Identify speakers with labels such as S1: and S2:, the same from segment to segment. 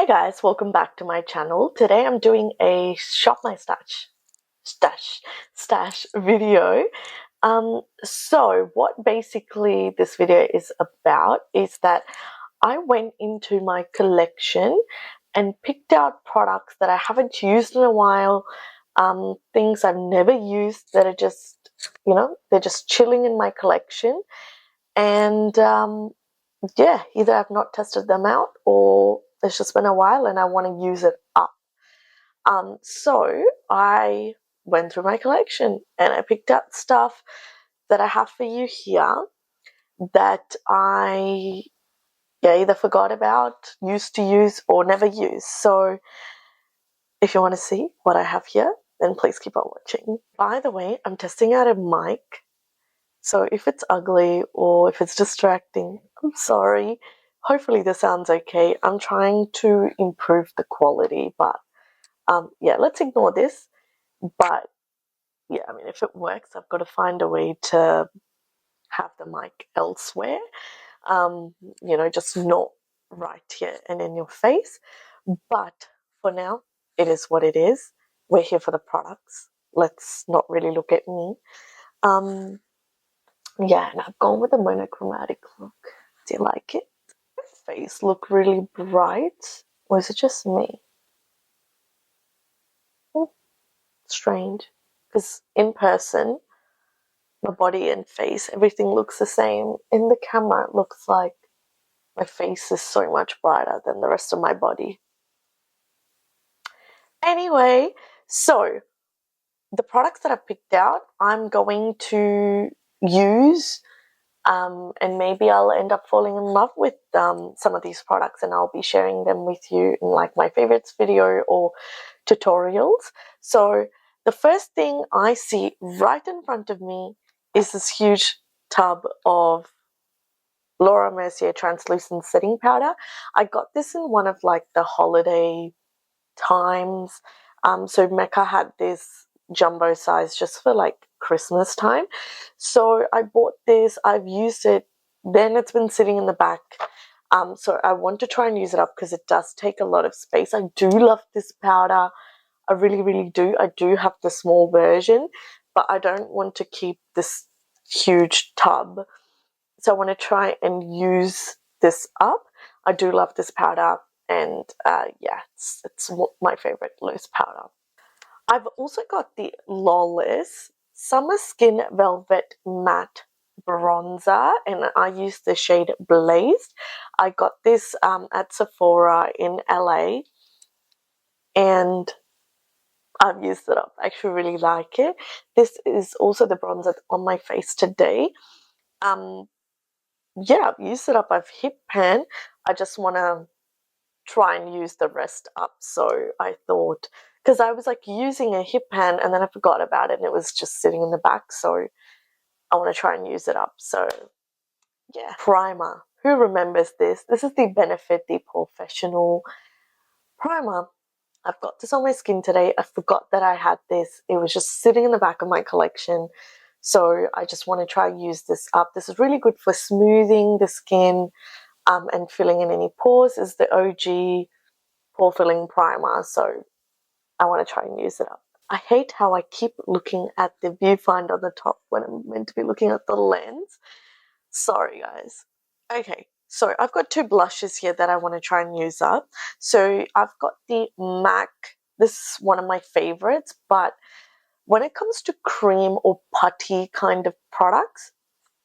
S1: Hey guys, welcome back to my channel. Today I'm doing a shop my stash video. So what basically this video is about is that I went into my collection and picked out products that I haven't used in a while, things I've never used that are just, they're just chilling in my collection. And yeah, either I've not tested them out or it's just been a while and I want to use it up. So I went through my collection and I picked out stuff that I have for you here that I either forgot about, used to use, or never use. So if you want to see what I have here, then please keep on watching. By the way, I'm testing out a mic. So if it's ugly or if it's distracting, I'm sorry. Hopefully this sounds okay. I'm trying to improve the quality, but yeah, let's ignore this. But yeah, I mean, if it works, I've got to find a way to have the mic elsewhere. Just not right here and in your face. But for now, it is what it is. We're here for the products. Let's not really look at me. Yeah, and I've gone with a monochromatic look. Do you like it? My face look really bright, or is it just me? Strange, because in person, my body and face, everything looks the same. In the camera, it looks like my face is so much brighter than the rest of my body. Anyway, so the products that I've picked out, I'm going to use. And maybe I'll end up falling in love with some of these products and I'll be sharing them with you in like my favorites video or tutorials. So the first thing I see right in front of me is this huge tub of Laura Mercier translucent setting powder. I got this in one of like the holiday times. So Mecca had this jumbo size just for like Christmas time. So I bought this, I've used it, then it's been sitting in the back. So I want to try and use it up because it does take a lot of space. I do love this powder. I really, really do. I do have the small version, but I don't want to keep this huge tub. So I want to try and use this up. I do love this powder. And yeah, it's my favorite loose powder. I've also got the Lawless Summer Skin Velvet Matte Bronzer, and I use the shade Blazed. I got this at Sephora in LA, and I've used it up. I actually really like it. This is also the bronzer on my face today. Yeah, I've used it up. I've hip pan. I just want to try and use the rest up. So I thought, because I was like using a hip pan and then I forgot about it and it was just sitting in the back. So I want to try and use it up. So yeah, primer. Who remembers this? This is the Benefit the Professional primer. I've got this on my skin today. I forgot that I had this. It was just sitting in the back of my collection. So I just want to try and use this up. This is really good for smoothing the skin and filling in any pores. Is the OG pore filling primer. So I want to try and use it up. I hate how I keep looking at the viewfinder on the top when I'm meant to be looking at the lens. Sorry, guys. Okay, so I've got two blushes here that I want to try and use up. So I've got the MAC. This is one of my favorites, but when it comes to cream or putty kind of products,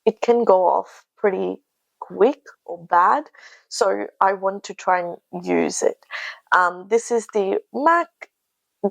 S1: it can go off pretty quick or bad. So I want to try and use it. This is the MAC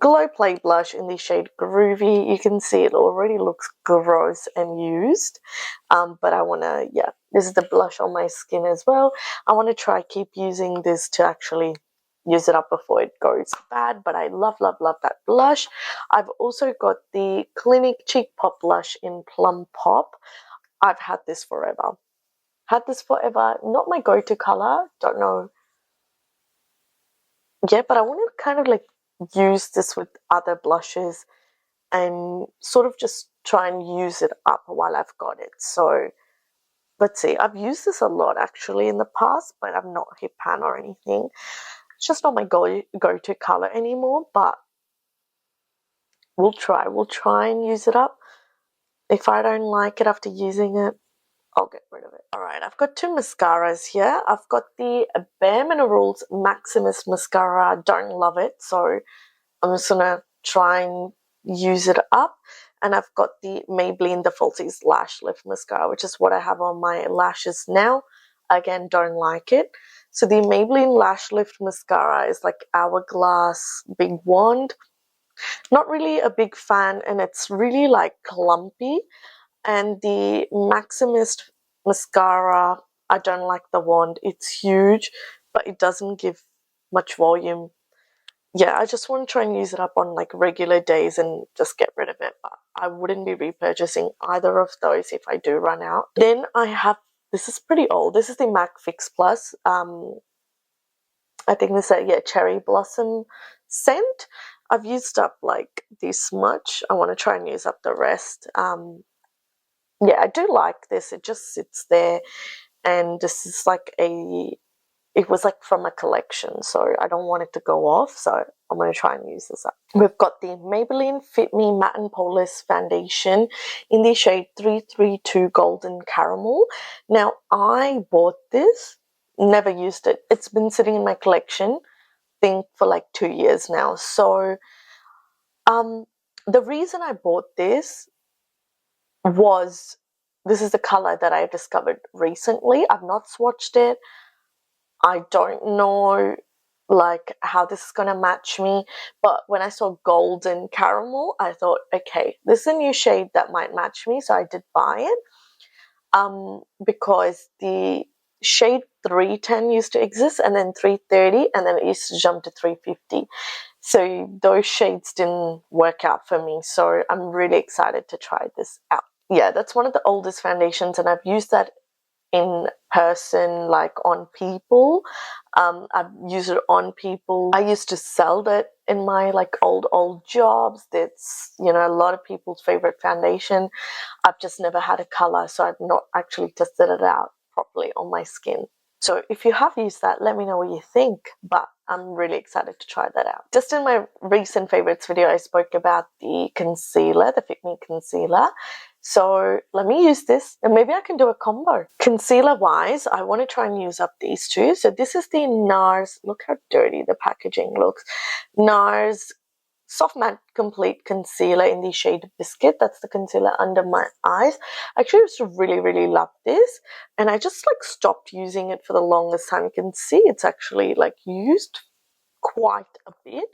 S1: Glow Play Blush in the shade Groovy. You can see it already looks gross and used. But I want to, yeah, this is the blush on my skin as well. I want to try keep using this to actually use it up before it goes bad. But I love, love, love that blush. I've also got the Clinique Cheek Pop Blush in Plum Pop. I've had this forever. Not my go-to color. Don't know. Yeah, but I want to kind of like use this with other blushes and sort of just try and use it up while I've got it. So let's see. I've used this a lot actually in the past, but I'm not hip pan or anything. It's just not my go-to color anymore, but we'll try and use it up. If I don't like it after using it, I'll get rid of it. Alright, I've got two mascaras here. I've got the Bare Minerals Maximus mascara. Don't love it, so I'm just gonna try and use it up. And I've got the Maybelline The Falsies Lash Lift Mascara, which is what I have on my lashes now. Again, don't like it. So the Maybelline Lash Lift Mascara is like Hourglass Big Wand. Not really a big fan, and it's really like clumpy. And the Maximus mascara, I don't like the wand. It's huge, but it doesn't give much volume. Yeah, I just want to try and use it up on like regular days and just get rid of it. But I wouldn't be repurchasing either of those if I do run out. Then I have, this is pretty old. This is the MAC Fix Plus. I think this is Cherry Blossom scent. I've used up like this much. I want to try and use up the rest. Yeah, I do like this. It just sits there, and this is like it was like from a collection, so I don't want it to go off, so I'm going to try and use this up. We've got the Maybelline Fit Me Matte and Poreless Foundation in the shade 332 Golden Caramel. Now, I bought this, never used it. It's been sitting in my collection, I think, for like 2 years now. So, the reason I bought this was, this is the color that I discovered recently. I've not swatched it. I don't know like how this is gonna match me, but when I saw Golden Caramel, I thought, okay, this is a new shade that might match me, so I did buy it. Because the shade 310 used to exist, and then 330, and then it used to jump to 350. So those shades didn't work out for me, so I'm really excited to try this out. Yeah, that's one of the oldest foundations, and I've used that in person, like on people. I've used it on people. I used to sell that in my like old jobs. That's, you know, a lot of people's favorite foundation. I've just never had a color, so I've not actually tested it out properly on my skin. So if you have used that, let me know what you think, but I'm really excited to try that out. Just in my recent favorites video, I spoke about the concealer, the Fit Me concealer. So let me use this, and maybe I can do a combo. Concealer wise, I want to try and use up these two. So this is the NARS, look how dirty the packaging looks. NARS Soft Matte Complete Concealer in the shade Biscuit. That's the concealer under my eyes. I actually used to really love this, and I just like stopped using it for the longest time. You can see it's actually like used quite a bit,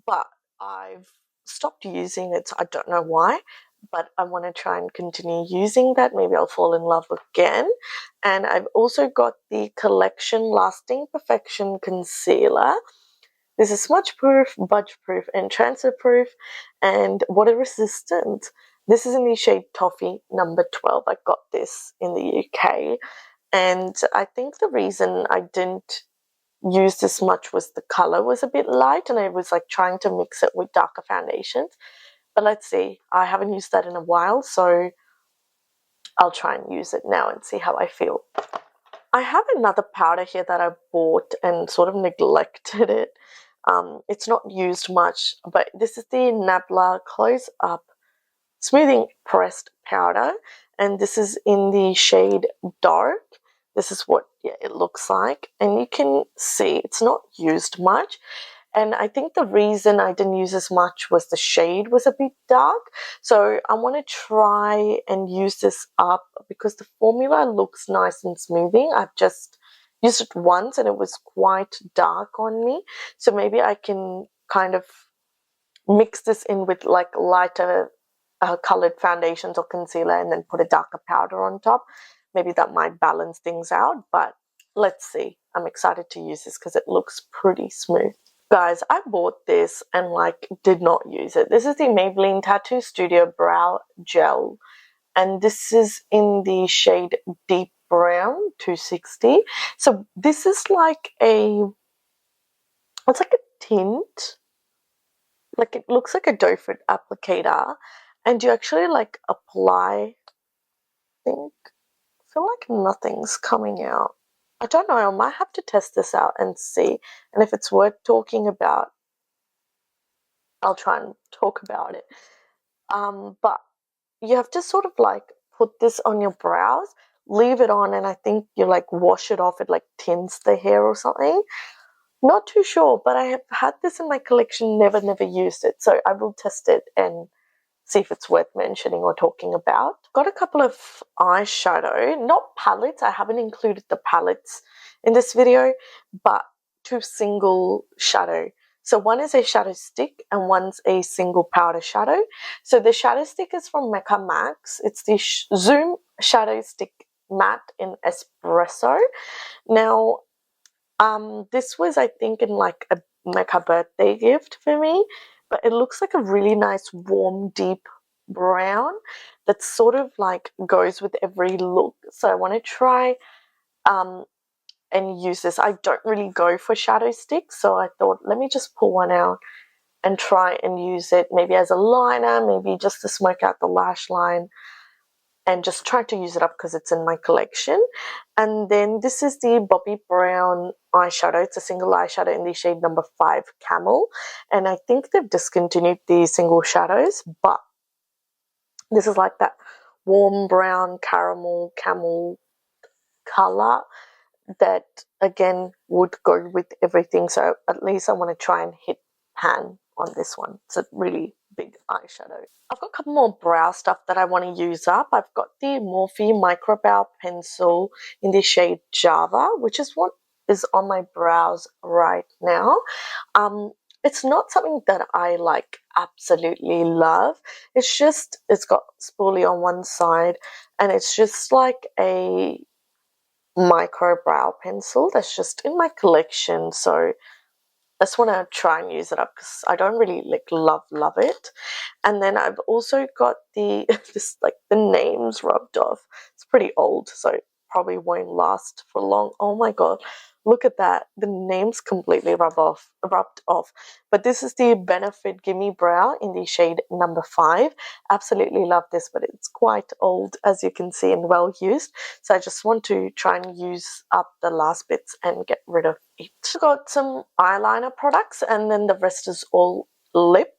S1: but I've stopped using it, so I don't know why, but I want to try and continue using that. Maybe I'll fall in love again. And I've also got the Collection Lasting Perfection Concealer. This is smudge proof, budge proof, and transfer proof, and water resistant. This is in the shade Toffee number 12. I got this in the UK, and I think the reason I didn't use this much was the color was a bit light, and I was like trying to mix it with darker foundations. But let's see, I haven't used that in a while, so I'll try and use it now and see how I feel. I have another powder here that I bought and sort of neglected it. It's not used much, but this is the Nabla Close Up Smoothing Pressed Powder, and this is in the shade Dark. This is what it looks like, and you can see it's not used much. And I think the reason I didn't use as much was the shade was a bit dark. So I want to try and use this up because the formula looks nice and smoothing. I've just used it once and it was quite dark on me. So maybe I can kind of mix this in with like lighter colored foundations or concealer and then put a darker powder on top. Maybe that might balance things out, but let's see. I'm excited to use this because it looks pretty smooth. Guys, I bought this and like did not use it. This is the Maybelline Tattoo Studio Brow Gel, and this is in the shade Deep Brown 260. So this is like it's like a tint, like it looks like a doe foot applicator, and you actually like apply, I feel like nothing's coming out. I don't know, I might have to test this out and see. And if it's worth talking about, I'll try and talk about it. But you have to sort of like put this on your brows, leave it on, and I think you like wash it off, it like tints the hair or something. Not too sure, but I have had this in my collection, never used it. So I will test it and see if it's worth mentioning or talking about. Got a couple of eyeshadow, not palettes. I haven't included the palettes in this video, but two single shadow. So one is a shadow stick and one's a single powder shadow. So the shadow stick is from Mecca Max. It's the Zoom Shadow Stick Matte in Espresso. Now, this was, I think, in like a Mecca birthday gift for me, but it looks like a really nice, warm, deep brown that sort of like goes with every look. So I want to try and use this. I don't really go for shadow sticks, so I thought, let me just pull one out and try and use it maybe as a liner, maybe just to smoke out the lash line, and just try to use it up because it's in my collection. And then this is the Bobbi Brown eyeshadow. It's a single eyeshadow in the shade number 5 Camel. And I think they've discontinued the single shadows, but this is like that warm brown caramel camel color that again would go with everything. So at least I want to try and hit pan on this one. It's a really big eyeshadow. I've got a couple more brow stuff that I want to use up. I've got the Morphe Micro Brow Pencil in the shade Java, which is what is on my brows right now. It's not something that I like absolutely love. It's just, it's got spoolie on one side and it's just like a micro brow pencil that's just in my collection. So I just want to try and use it up because I don't really like love it. And then I've also got the this like the names rubbed off. It's pretty old, so it probably won't last for long. Oh my god, look at that! The names completely rubbed off. But this is the Benefit Gimme Brow in the shade number 5. Absolutely love this, but it's quite old, as you can see, and well used. So I just want to try and use up the last bits and get rid of it. I've got some eyeliner products, and then the rest is all lip.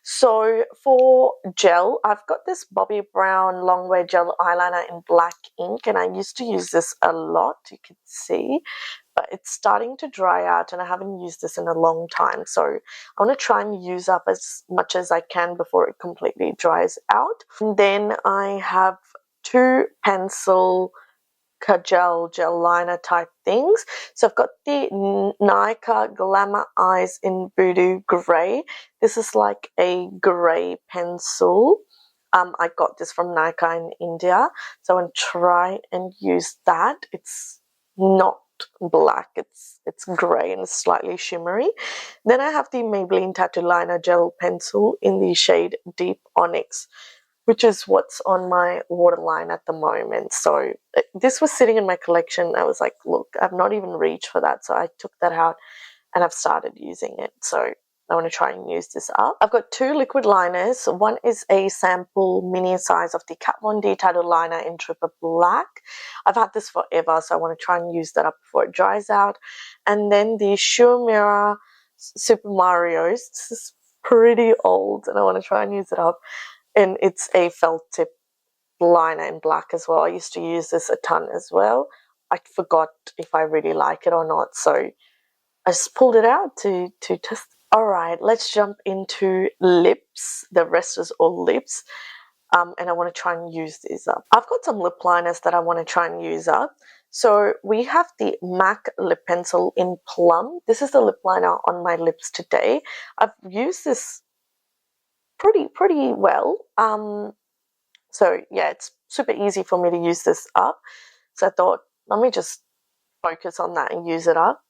S1: So for gel, I've got this Bobbi Brown Longwear Gel Eyeliner in black ink, and I used to use this a lot, you can see, but it's starting to dry out and I haven't used this in a long time. So I want to try and use up as much as I can before it completely dries out. And then I have two pencil gel liner type things. So I've got the Nika Glamour Eyes in Voodoo Grey. This is like a grey pencil. I got this from Nika in India. So I'm going to try and use that. It's not black, it's grey and slightly shimmery. Then I have the Maybelline Tattoo Liner Gel Pencil in the shade Deep Onyx, which is what's on my waterline at the moment. So this was sitting in my collection. I was like, look, I've not even reached for that. So I took that out and I've started using it. So I want to try and use this up. I've got two liquid liners. One is a sample mini size of the Kat Von D Tattoo Liner in Tripper Black. I've had this forever, so I want to try and use that up before it dries out. And then the Shuana Super Mario's. This is pretty old and I want to try and use it up. And it's a felt tip liner in black as well. I used to use this a ton as well. I forgot if I really like it or not, so I just pulled it out to test. Alright, let's jump into lips. The rest is all lips. And I want to try and use these up. I've got some lip liners that I want to try and use up. So we have the MAC lip pencil in Plum. This is the lip liner on my lips today. I've used this pretty well. So yeah, it's super easy for me to use this up. So I thought, let me just focus on that and use it up.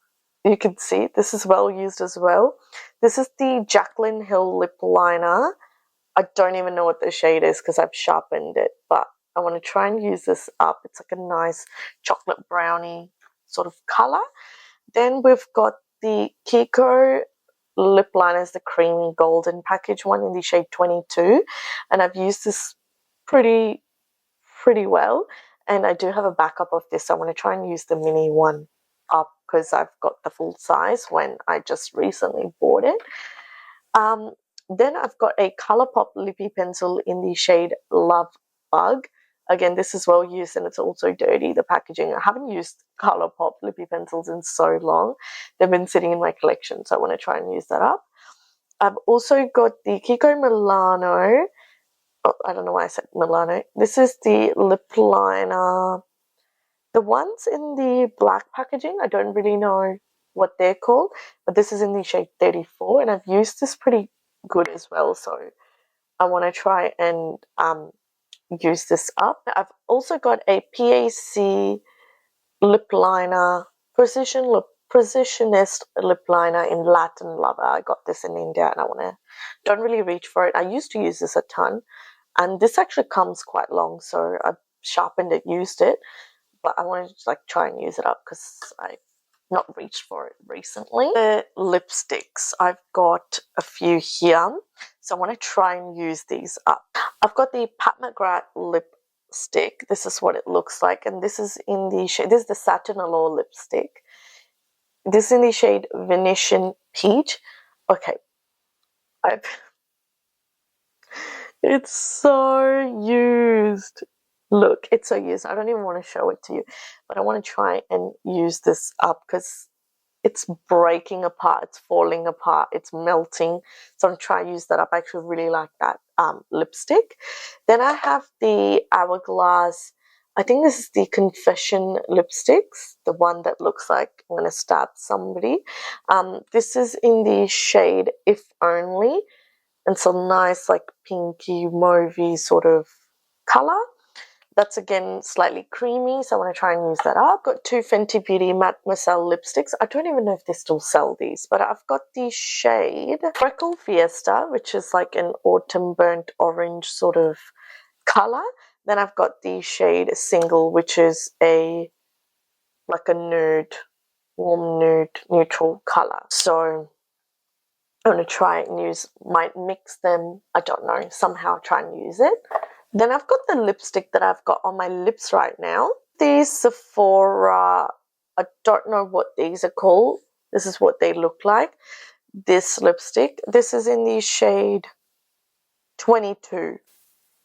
S1: You can see this is well used as well. This is the Jaclyn Hill lip liner. I don't even know what the shade is because I've sharpened it, but I want to try and use this up. It's like a nice chocolate brownie sort of color. Then we've got the Kiko lip liners, the creamy golden package one in the shade 22, and I've used this pretty well, and I do have a backup of this, so I want to try and use the mini one. up because I've got the full size when I just recently bought it. Then I've got a Colourpop lippy pencil in the shade Love Bug. Again, this is well used and it's also dirty, the packaging. I haven't used Colourpop lippy pencils in so long. They've been sitting in my collection, so I want to try and use that up. I've also got the Kiko Milano. Oh, I don't know why I said Milano. This is the lip liner. The ones in the black packaging, I don't really know what they're called, but this is in the shade 34, and I've used this pretty good as well, so I want to try and use this up. I've also got a PAC lip liner, Precisionist lip liner in Latin Lover. I got this in India and I don't really reach for it. I used to use this a ton, and this actually comes quite long, so I sharpened it, used it, but I wanted to try and use it up because I not reached for it recently. The lipsticks, I've got a few here, so I want to try and use these up. I've got the Pat McGrath lipstick. This is what it looks like, and this is in the shade, this is the Satin Allure lipstick. This is in the shade Venetian Peach. Okay, it's so used. Look, it's so used. I don't even want to show it to you, but I want to try and use this up because it's breaking apart, it's falling apart, it's melting. So I'm trying to use that up. I actually really like that lipstick. Then I have the Hourglass, I think this is the Confession lipsticks, the one that looks like I'm going to stab somebody. This is in the shade If Only, and some nice pinky mauvey sort of color. That's again slightly creamy, so I want to try and use that up. I've got two Fenty Beauty Mademoiselle lipsticks. I don't even know if they still sell these, but I've got the shade Freckle Fiesta, which is like an autumn burnt orange sort of color. Then I've got the shade Single, which is a nude, warm nude, neutral color. So I'm going to try and might mix them, I don't know, somehow try and use it. Then I've got the lipstick that I've got on my lips right now. These Sephora, I don't know what these are called. This is what they look like. This lipstick. This is in the shade 22.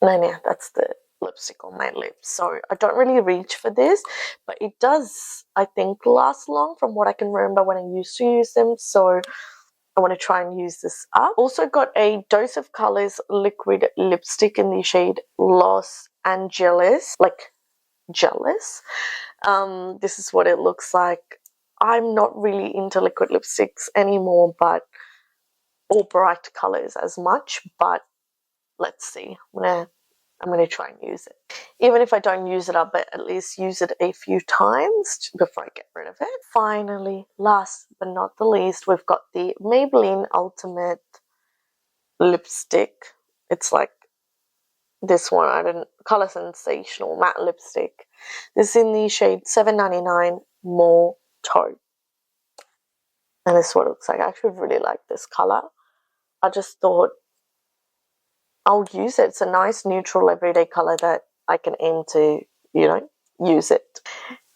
S1: And yeah, that's the lipstick on my lips. So I don't really reach for this, but it does, I think, last long from what I can remember when I used to use them. So I want to try and use this up. Also got a Dose of Colors liquid lipstick in the shade Los Angeles, jealous. This is what it looks like. I'm not really into liquid lipsticks anymore, or bright colors as much, but let's see. I'm gonna try and use it. Even if I don't use it up, but at least use it a few times before I get rid of it. Finally, last but not the least, we've got the Maybelline Ultimate lipstick. It's like this one, Color Sensational matte lipstick. This is in the shade 799 More Taupe. And this is what it looks like. I actually really like this color. I just thought I'll use it. It's a nice neutral everyday color that I can aim to, use it.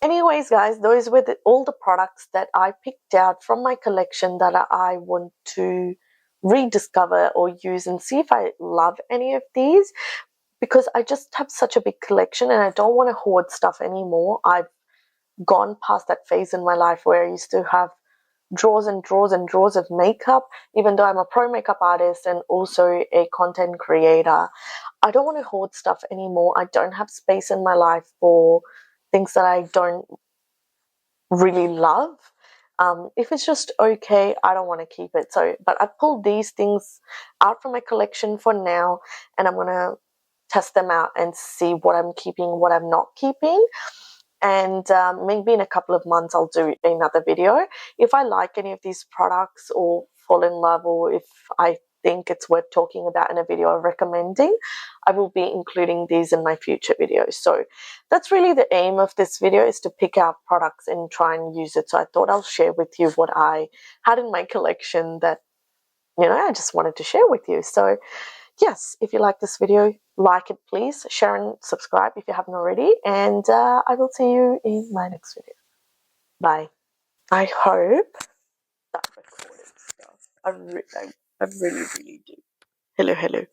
S1: Anyways, guys, those were all the products that I picked out from my collection that I want to rediscover or use and see if I love any of these, because I just have such a big collection and I don't want to hoard stuff anymore. I've gone past that phase in my life where I used to have drawers and drawers and drawers of makeup. Even though I'm a pro makeup artist and also a content creator, I don't want to hoard stuff anymore. I don't have space in my life for things that I don't really love. If it's just okay, I don't want to keep it. But I pulled these things out from my collection for now, and I'm going to test them out and see what I'm keeping, what I'm not keeping. And maybe in a couple of months I'll do another video. If I like any of these products or fall in love, or if I think it's worth talking about in a video or recommending, I will be including these in my future videos. So that's really the aim of this video, is to pick out products and try and use it. So I thought I'll share with you what I had in my collection that, I just wanted to share with you. So yes, if you like this video, like it please, share and subscribe if you haven't already, and I will see you in my next video. Bye. I hope that recorded stuff. I really, really do. Hello, hello.